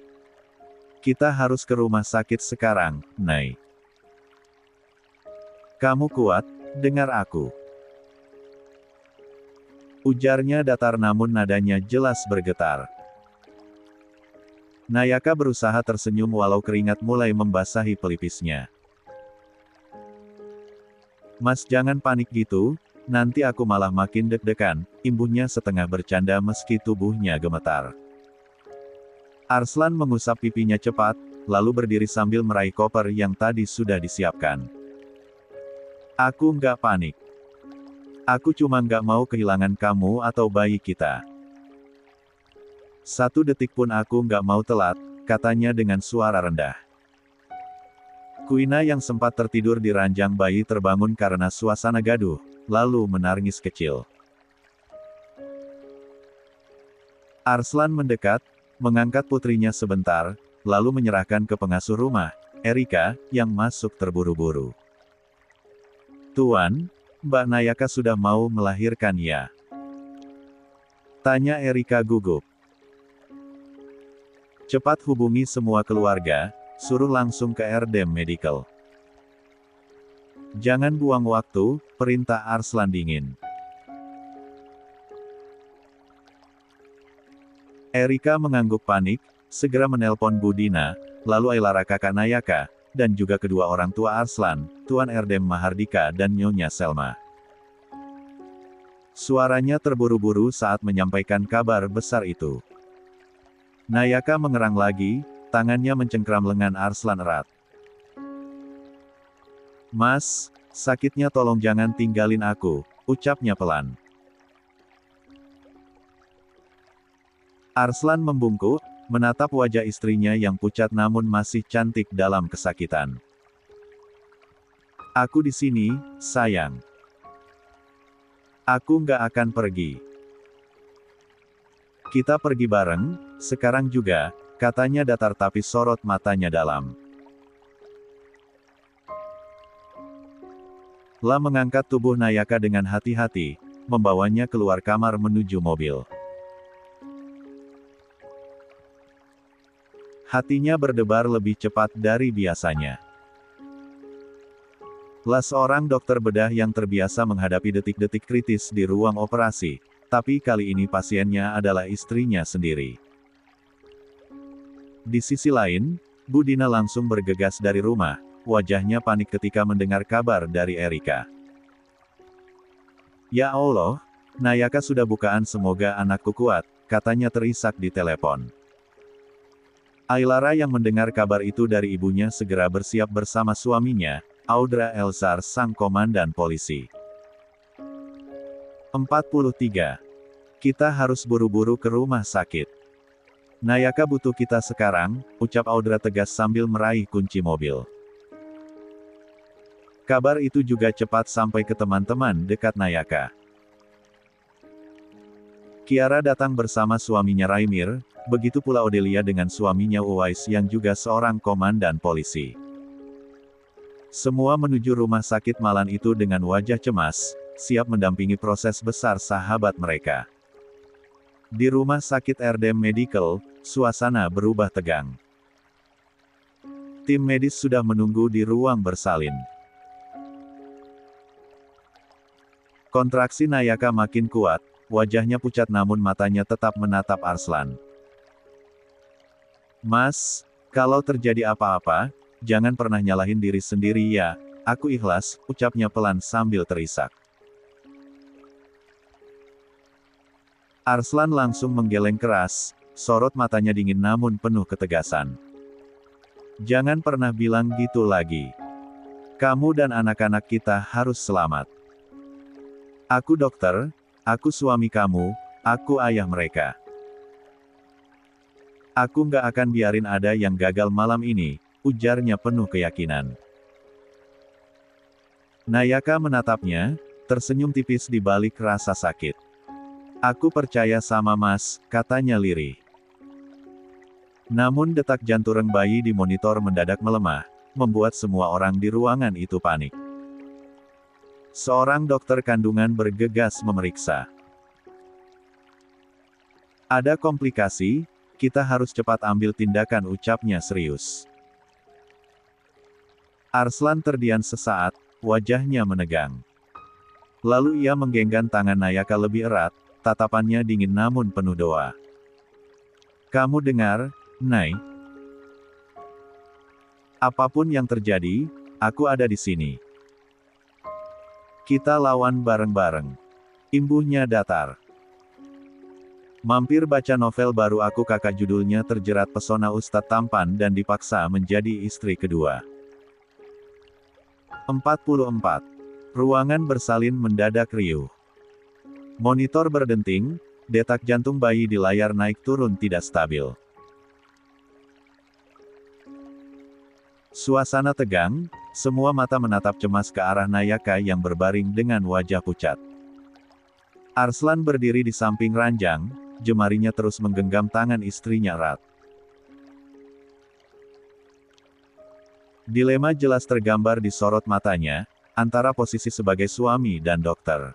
Kita harus ke rumah sakit sekarang, Nay. Kamu kuat, dengar aku. Ujarnya datar namun nadanya jelas bergetar. Nayaka berusaha tersenyum walau keringat mulai membasahi pelipisnya. Mas jangan panik gitu, nanti aku malah makin deg-degan, imbuhnya setengah bercanda meski tubuhnya gemetar. Arslan mengusap pipinya cepat, lalu berdiri sambil meraih koper yang tadi sudah disiapkan. Aku nggak panik. Aku cuma nggak mau kehilangan kamu atau bayi kita. 1 detik pun aku nggak mau telat, katanya dengan suara rendah. Kuina yang sempat tertidur di ranjang bayi terbangun karena suasana gaduh, lalu menangis kecil. Arslan mendekat, mengangkat putrinya sebentar, lalu menyerahkan ke pengasuh rumah, Erika, yang masuk terburu-buru. Tuan, Mbak Nayaka sudah mau melahirkan ya? Tanya Erika gugup. Cepat hubungi semua keluarga, suruh langsung ke Erdem Medical. Jangan buang waktu, perintah Arslan dingin. Erika mengangguk panik, segera menelpon Budina, lalu Ailara kakak Nayaka, dan juga kedua orang tua Arslan, Tuan Erdem Mahardika dan Nyonya Selma. Suaranya terburu-buru saat menyampaikan kabar besar itu. Nayaka mengerang lagi, tangannya mencengkram lengan Arslan erat. Mas, sakitnya tolong jangan tinggalin aku, ucapnya pelan. Arslan membungkuk, menatap wajah istrinya yang pucat namun masih cantik dalam kesakitan. Aku di sini, sayang. Aku nggak akan pergi. Kita pergi bareng, sekarang juga, katanya datar tapi sorot matanya dalam. La mengangkat tubuh Nayaka dengan hati-hati, membawanya keluar kamar menuju mobil. Hatinya berdebar lebih cepat dari biasanya. La seorang dokter bedah yang terbiasa menghadapi detik-detik kritis di ruang operasi, tapi kali ini pasiennya adalah istrinya sendiri. Di sisi lain, Bu Dina langsung bergegas dari rumah, wajahnya panik ketika mendengar kabar dari Erika. Ya Allah, Nayaka sudah bukaan, semoga anakku kuat, katanya terisak di telepon. Ailara yang mendengar kabar itu dari ibunya segera bersiap bersama suaminya, Audra Elzar sang komandan polisi. 43. Kita harus buru-buru ke rumah sakit. Nayaka butuh kita sekarang, ucap Audra tegas sambil meraih kunci mobil. Kabar itu juga cepat sampai ke teman-teman dekat Nayaka. Kiara datang bersama suaminya Raimir, begitu pula Odelia dengan suaminya Uwais yang juga seorang komandan polisi. Semua menuju rumah sakit malam itu dengan wajah cemas, siap mendampingi proses besar sahabat mereka. Di rumah sakit RDM Medical, suasana berubah tegang. Tim medis sudah menunggu di ruang bersalin. Kontraksi Nayaka makin kuat, wajahnya pucat namun matanya tetap menatap Arslan. Mas, kalau terjadi apa-apa, jangan pernah nyalahin diri sendiri ya, aku ikhlas, ucapnya pelan sambil terisak. Arslan langsung menggeleng keras, sorot matanya dingin namun penuh ketegasan. Jangan pernah bilang gitu lagi. Kamu dan anak-anak kita harus selamat. Aku dokter, aku suami kamu, aku ayah mereka. Aku nggak akan biarin ada yang gagal malam ini, ujarnya penuh keyakinan. Nayaka menatapnya, tersenyum tipis di balik rasa sakit. Aku percaya sama Mas, katanya lirih. Namun detak jantung bayi di monitor mendadak melemah, membuat semua orang di ruangan itu panik. Seorang dokter kandungan bergegas memeriksa. Ada komplikasi, kita harus cepat ambil tindakan, ucapnya serius. Arslan terdiam sesaat, wajahnya menegang. Lalu ia menggenggam tangan Nayaka lebih erat, tatapannya dingin namun penuh doa. Kamu dengar, Nay? Apapun yang terjadi, aku ada di sini. Kita lawan bareng-bareng. Imbuhnya datar. Mampir baca novel baru aku, kakak, judulnya terjerat pesona Ustadz tampan dan dipaksa menjadi istri kedua. 44. Ruangan bersalin mendadak riuh. Monitor berdenting, detak jantung bayi di layar naik turun tidak stabil. Suasana tegang, semua mata menatap cemas ke arah Nayaka yang berbaring dengan wajah pucat. Arslan berdiri di samping ranjang, jemarinya terus menggenggam tangan istrinya erat. Dilema jelas tergambar di sorot matanya, antara posisi sebagai suami dan dokter.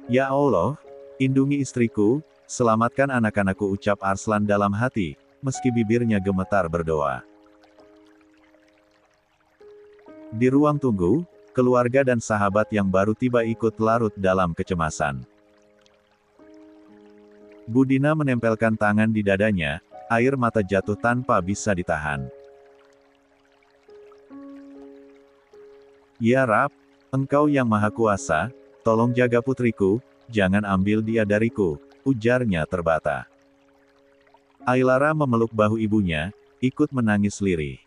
Ya Allah, lindungi istriku, selamatkan anak-anakku, ucap Arslan dalam hati, meski bibirnya gemetar berdoa. Di ruang tunggu, keluarga dan sahabat yang baru tiba ikut larut dalam kecemasan. Bu Dina menempelkan tangan di dadanya, air mata jatuh tanpa bisa ditahan. Ya Rab, Engkau yang Maha Kuasa, tolong jaga putriku, jangan ambil dia dariku, ujarnya terbata. Ailara memeluk bahu ibunya, ikut menangis lirih.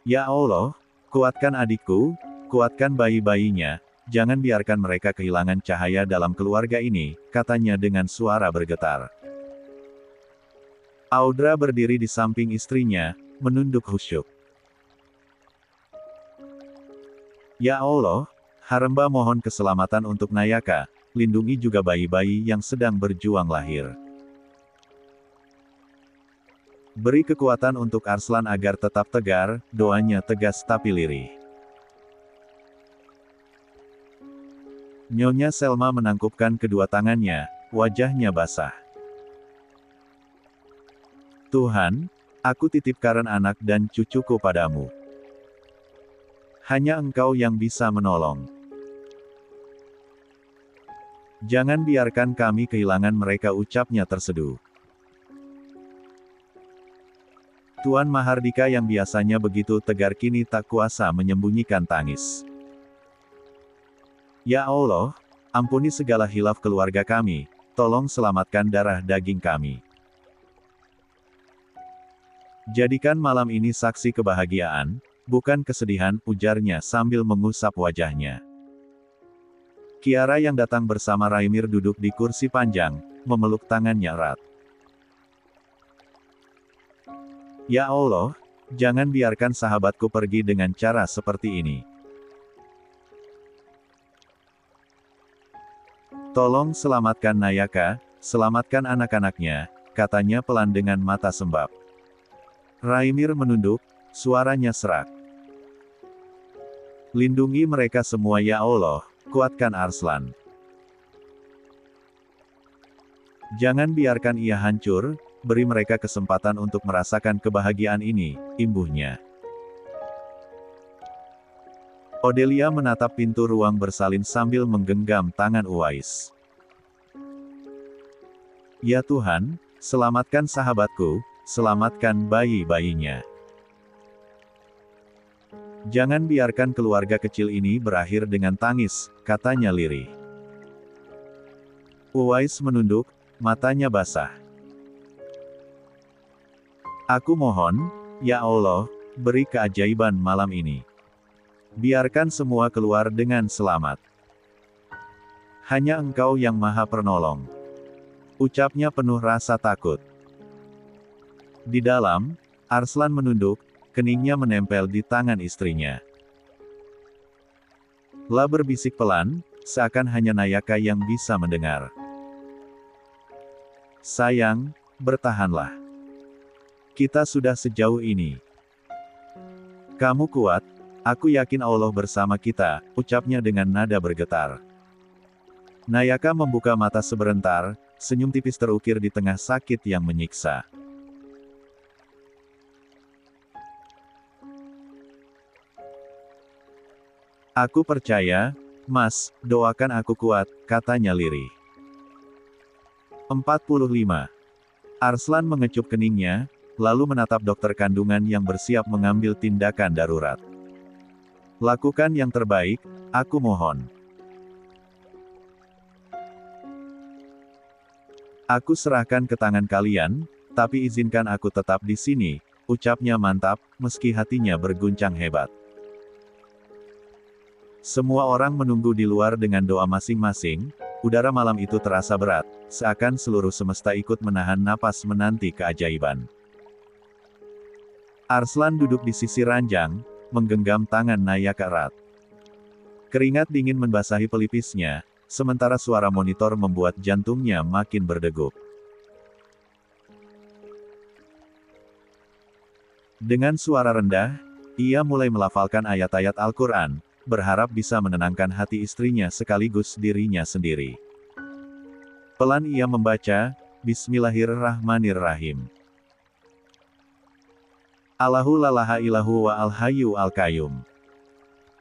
Ya Allah, kuatkan adikku, kuatkan bayi-bayinya, jangan biarkan mereka kehilangan cahaya dalam keluarga ini, katanya dengan suara bergetar. Audra berdiri di samping istrinya, menunduk khusyuk. Ya Allah, hamba mohon keselamatan untuk Nayaka, lindungi juga bayi-bayi yang sedang berjuang lahir. Beri kekuatan untuk Arslan agar tetap tegar, doanya tegas tapi lirih. Nyonya Selma menangkupkan kedua tangannya, wajahnya basah. Tuhan, aku titipkan anak dan cucuku padamu. Hanya Engkau yang bisa menolong. Jangan biarkan kami kehilangan mereka, ucapnya terseduh. Tuan Mahardika yang biasanya begitu tegar kini tak kuasa menyembunyikan tangis. Ya Allah, ampuni segala hilaf keluarga kami, tolong selamatkan darah daging kami. Jadikan malam ini saksi kebahagiaan, bukan kesedihan, ujarnya sambil mengusap wajahnya. Kiara yang datang bersama Raimir duduk di kursi panjang, memeluk tangannya erat. Ya Allah, jangan biarkan sahabatku pergi dengan cara seperti ini. Tolong selamatkan Nayaka, selamatkan anak-anaknya, katanya pelan dengan mata sembab. Raimir menunduk, suaranya serak. Lindungi mereka semua ya Allah, kuatkan Arslan. Jangan biarkan ia hancur, beri mereka kesempatan untuk merasakan kebahagiaan ini, imbuhnya. Odelia menatap pintu ruang bersalin sambil menggenggam tangan Uwais. Ya Tuhan, selamatkan sahabatku, selamatkan bayi-bayinya. Jangan biarkan keluarga kecil ini berakhir dengan tangis, katanya lirih. Uwais menunduk, matanya basah. Aku mohon, ya Allah, beri keajaiban malam ini. Biarkan semua keluar dengan selamat. Hanya Engkau yang Maha Penolong. Ucapnya penuh rasa takut. Di dalam, Arslan menunduk, keningnya menempel di tangan istrinya. La berbisik pelan, seakan hanya Nayaka yang bisa mendengar. Sayang, bertahanlah. Kita sudah sejauh ini. Kamu kuat, aku yakin Allah bersama kita, ucapnya dengan nada bergetar. Nayaka membuka mata sebentar, senyum tipis terukir di tengah sakit yang menyiksa. Aku percaya, Mas, doakan aku kuat, katanya lirih. 45. Arslan mengecup keningnya, lalu menatap dokter kandungan yang bersiap mengambil tindakan darurat. Lakukan yang terbaik, aku mohon. Aku serahkan ke tangan kalian, tapi izinkan aku tetap di sini, ucapnya mantap, meski hatinya berguncang hebat. Semua orang menunggu di luar dengan doa masing-masing, udara malam itu terasa berat, seakan seluruh semesta ikut menahan napas menanti keajaiban. Arslan duduk di sisi ranjang, menggenggam tangan Nayaka erat. Keringat dingin membasahi pelipisnya, sementara suara monitor membuat jantungnya makin berdegup. Dengan suara rendah, ia mulai melafalkan ayat-ayat Al-Quran, berharap bisa menenangkan hati istrinya sekaligus dirinya sendiri. Pelan ia membaca, Bismillahirrahmanirrahim. Allahu la ilaha illahu wa al-hayyu al-qayyum.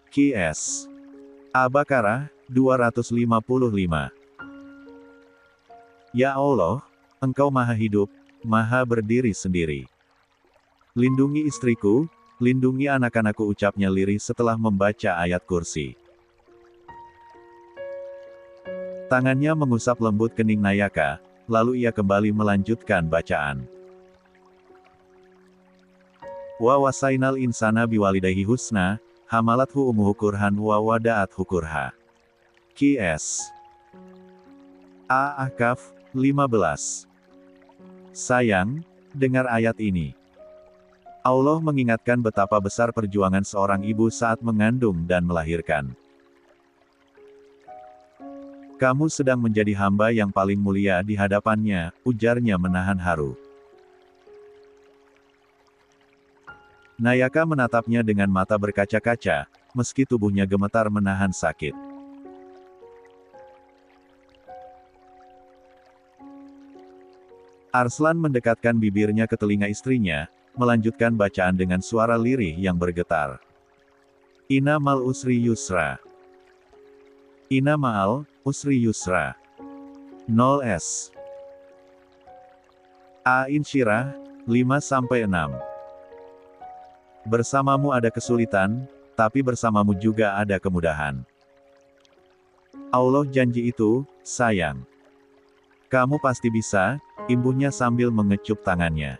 Qs. Al-Baqarah, 255. Ya Allah, Engkau Maha Hidup, Maha Berdiri Sendiri. Lindungi istriku, lindungi anak-anakku, ucapnya lirih setelah membaca ayat kursi. Tangannya mengusap lembut kening Nayaka, lalu ia kembali melanjutkan bacaan. Wa wasainal insana biwalidayhi husna, hamalathu ummuhu kurhan wa wada'athu kurha. Qs. Al-Ahqaf, 15. Sayang, dengar ayat ini. Allah mengingatkan betapa besar perjuangan seorang ibu saat mengandung dan melahirkan. Kamu sedang menjadi hamba yang paling mulia di hadapannya, ujarnya menahan haru. Nayaka menatapnya dengan mata berkaca-kaca, meski tubuhnya gemetar menahan sakit. Arslan mendekatkan bibirnya ke telinga istrinya, melanjutkan bacaan dengan suara lirih yang bergetar. Inna mal usri yusra. Inna ma'al usri yusra. 0s. Insyirah 5-6. Bersamamu ada kesulitan, tapi bersamamu juga ada kemudahan. Allah janji itu, sayang. Kamu pasti bisa, imbuhnya sambil mengecup tangannya.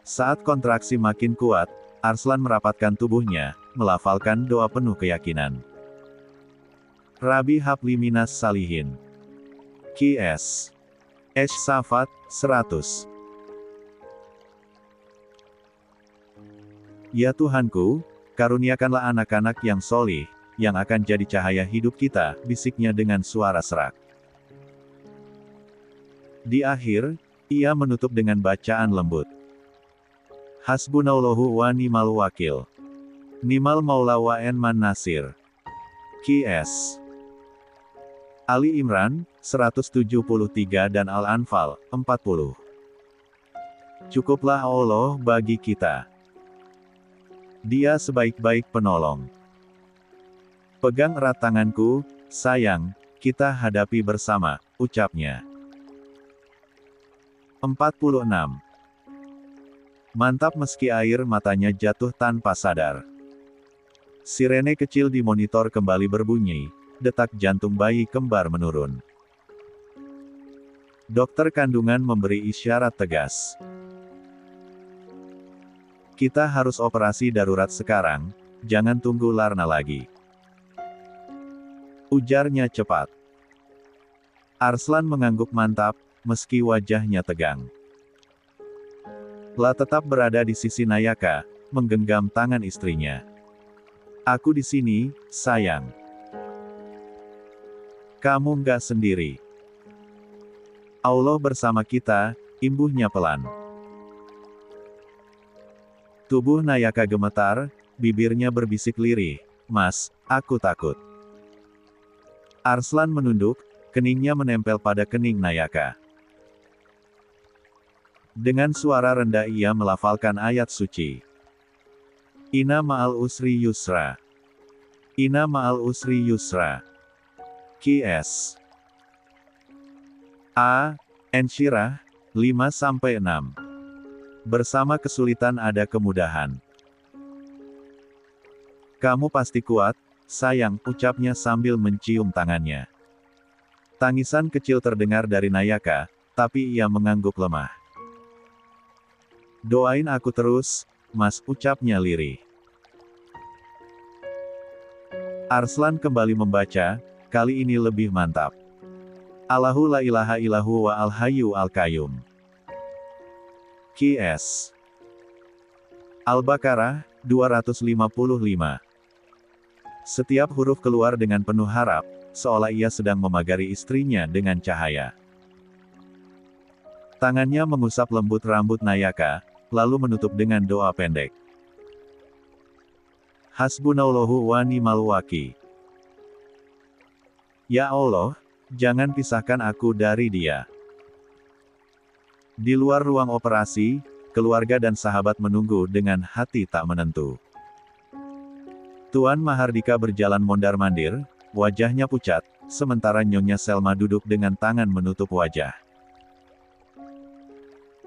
Saat kontraksi makin kuat, Arslan merapatkan tubuhnya, melafalkan doa penuh keyakinan. Rabbi habli minas salihin. Qs. Safat, 100. Ya Tuhanku, karuniakanlah anak-anak yang solih, yang akan jadi cahaya hidup kita, bisiknya dengan suara serak. Di akhir, ia menutup dengan bacaan lembut. Hasbunallahu wa ni'mal wakil. Ni'mal maula wa ni'man nasir. Qs. Ali Imran, 173 dan Al-Anfal, 40. Cukuplah Allah bagi kita. Dia sebaik-baik penolong. Pegang erat tanganku, sayang, kita hadapi bersama, ucapnya. 46. Mantap meski air matanya jatuh tanpa sadar. Sirene kecil di monitor kembali berbunyi, detak jantung bayi kembar menurun. Dokter kandungan memberi isyarat tegas. Kita harus operasi darurat sekarang, jangan tunggu Larna lagi. Ujarnya cepat. Arslan mengangguk mantap, meski wajahnya tegang. La tetap berada di sisi Nayaka, menggenggam tangan istrinya. Aku di sini, sayang. Kamu nggak sendiri. Allah bersama kita, imbuhnya pelan. Tubuh Nayaka gemetar, bibirnya berbisik lirih, Mas, aku takut. Arslan menunduk, keningnya menempel pada kening Nayaka. Dengan suara rendah ia melafalkan ayat suci. Inna ma'al usri yusra. Inna ma'al usri yusra. Qs. Insyirah, 5-6. Bersama kesulitan ada kemudahan. Kamu pasti kuat, sayang, ucapnya sambil mencium tangannya. Tangisan kecil terdengar dari Nayaka, tapi ia mengangguk lemah. Doain aku terus, Mas, ucapnya lirih. Arslan kembali membaca, kali ini lebih mantap. Allahu la ilaha illahu wa al-hayyu al-qayyum. Qs. Al-Baqarah, 255. Setiap huruf keluar dengan penuh harap, seolah ia sedang memagari istrinya dengan cahaya. Tangannya mengusap lembut rambut Nayaka, lalu menutup dengan doa pendek. Hasbunallahu wa ni'mal wakil. Ya Allah, jangan pisahkan aku dari dia. Di luar ruang operasi, keluarga dan sahabat menunggu dengan hati tak menentu. Tuan Mahardika berjalan mondar-mandir, wajahnya pucat, sementara Nyonya Selma duduk dengan tangan menutup wajah.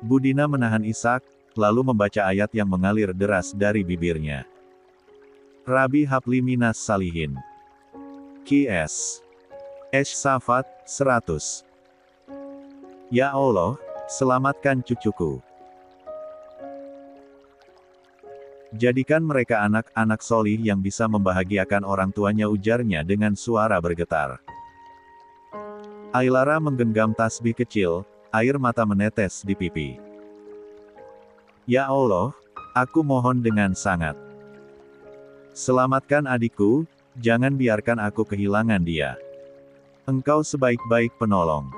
Budina menahan isak, lalu membaca ayat yang mengalir deras dari bibirnya. Rabbi habli minas salihin. Qs. Safat, 100. Ya Allah, selamatkan cucuku. Jadikan mereka anak-anak solih yang bisa membahagiakan orang tuanya, ujarnya dengan suara bergetar. Ailara menggenggam tasbih kecil, air mata menetes di pipi. Ya Allah, aku mohon dengan sangat. Selamatkan adikku, jangan biarkan aku kehilangan dia. Engkau sebaik-baik penolong.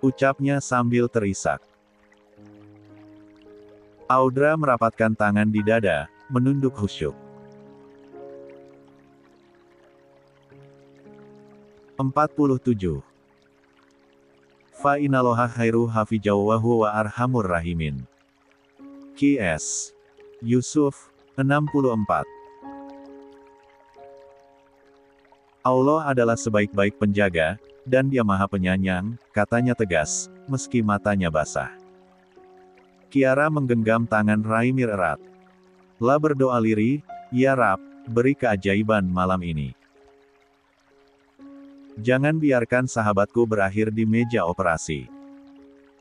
Ucapnya sambil terisak. Audra merapatkan tangan di dada, menunduk khusyuk. 47. Fa inaloha khairu hafijawwahu wa arhamur rahimin. Q.S. Yusuf, 64. Allah adalah sebaik-baik penjaga, dan Dia Maha Penyayang, katanya tegas, meski matanya basah. Kiara menggenggam tangan Raimir erat. La berdoa lirih, ya Rab, beri keajaiban malam ini. Jangan biarkan sahabatku berakhir di meja operasi.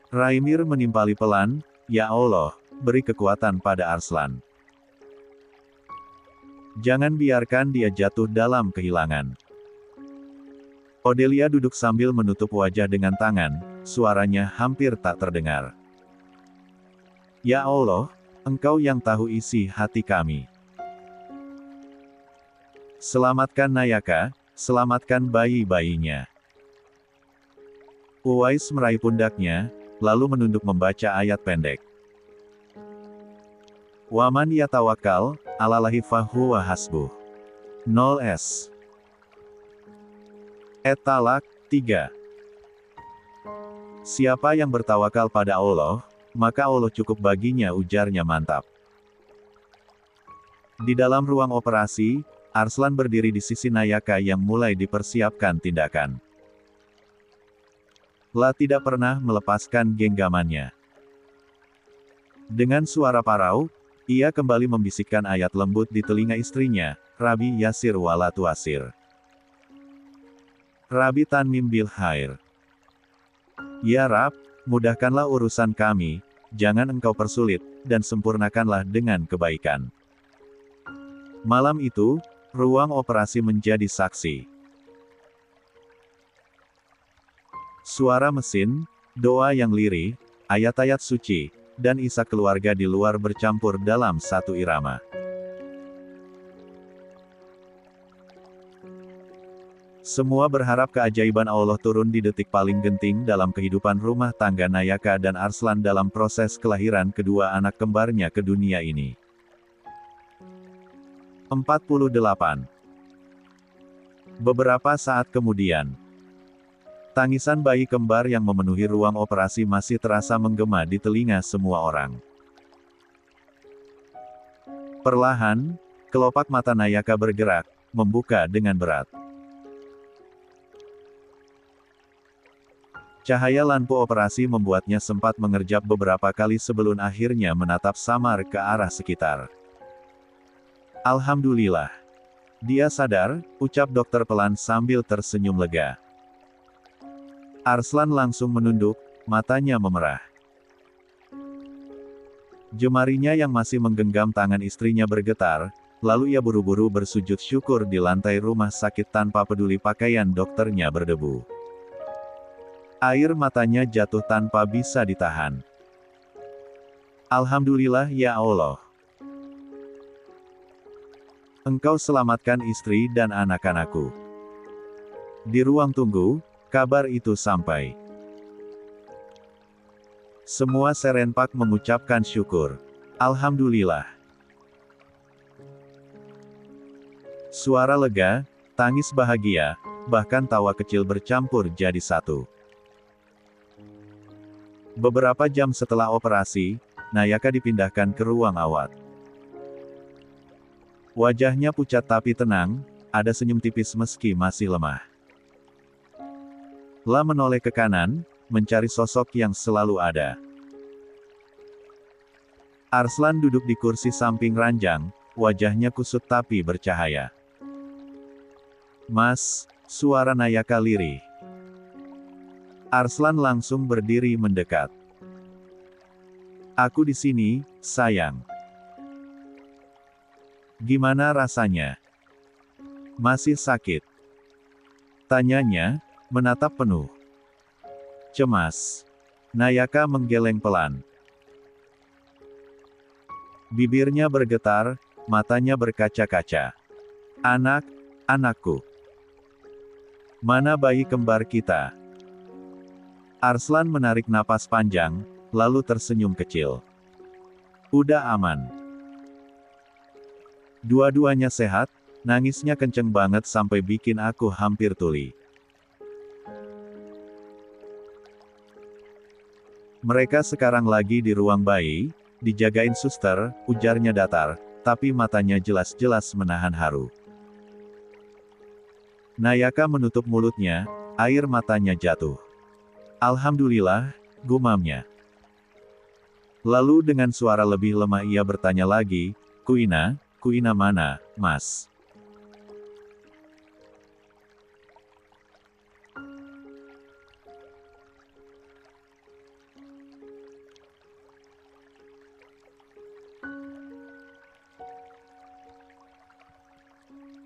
Raimir menimpali pelan, ya Allah, beri kekuatan pada Arslan. Jangan biarkan dia jatuh dalam kehilangan. Odelia duduk sambil menutup wajah dengan tangan, suaranya hampir tak terdengar. Ya Allah, Engkau yang tahu isi hati kami. Selamatkan Nayaka, selamatkan bayi-bayinya. Uwais meraih pundaknya, lalu menunduk membaca ayat pendek. Waman yatawakkal, alalahi fahuwa hasbuh. 0s. Talak, 3. Siapa yang bertawakal pada Allah, maka Allah cukup baginya, ujarnya mantap. Di dalam ruang operasi, Arslan berdiri di sisi Nayaka yang mulai dipersiapkan tindakan. La tidak pernah melepaskan genggamannya. Dengan suara parau, ia kembali membisikkan ayat lembut di telinga istrinya, Rabi Yasir wala tuasir. Rabi Tanmim bil khair. Ya Rab, mudahkanlah urusan kami, jangan Engkau persulit, dan sempurnakanlah dengan kebaikan. Malam itu, ruang operasi menjadi saksi. Suara mesin, doa yang lirih, ayat-ayat suci, dan isak keluarga di luar bercampur dalam satu irama. Semua berharap keajaiban Allah turun di detik paling genting dalam kehidupan rumah tangga Nayaka dan Arslan dalam proses kelahiran kedua anak kembarnya ke dunia ini. 48. Beberapa saat kemudian, tangisan bayi kembar yang memenuhi ruang operasi masih terasa menggema di telinga semua orang. Perlahan, kelopak mata Nayaka bergerak, membuka dengan berat. Cahaya lampu operasi membuatnya sempat mengerjap beberapa kali sebelum akhirnya menatap samar ke arah sekitar. Alhamdulillah. Dia sadar, ucap dokter pelan sambil tersenyum lega. Arslan langsung menunduk, matanya memerah. Jemarinya yang masih menggenggam tangan istrinya bergetar, lalu ia buru-buru bersujud syukur di lantai rumah sakit tanpa peduli pakaian dokternya berdebu. Air matanya jatuh tanpa bisa ditahan. Alhamdulillah ya Allah. Engkau selamatkan istri dan anak-anakku. Di ruang tunggu, kabar itu sampai. Semua serentak mengucapkan syukur. Alhamdulillah. Suara lega, tangis bahagia, bahkan tawa kecil bercampur jadi satu. Beberapa jam setelah operasi, Nayaka dipindahkan ke ruang awat. Wajahnya pucat tapi tenang, ada senyum tipis meski masih lemah. La menoleh ke kanan, mencari sosok yang selalu ada. Arslan duduk di kursi samping ranjang, wajahnya kusut tapi bercahaya. Mas, suara Nayaka lirih. Arslan langsung berdiri mendekat. Aku di sini, sayang. Gimana rasanya? Masih sakit? Tanyanya, menatap penuh. Cemas. Nayaka menggeleng pelan. Bibirnya bergetar, matanya berkaca-kaca. Anakku. Mana bayi kembar kita? Arslan menarik napas panjang, lalu tersenyum kecil. Udah aman. Dua-duanya sehat, nangisnya kenceng banget sampai bikin aku hampir tuli. Mereka sekarang lagi di ruang bayi, dijagain suster, ujarnya datar, tapi matanya jelas-jelas menahan haru. Nayaka menutup mulutnya, air matanya jatuh. Alhamdulillah, gumamnya. Lalu dengan suara lebih lemah ia bertanya lagi, Kuina mana, Mas?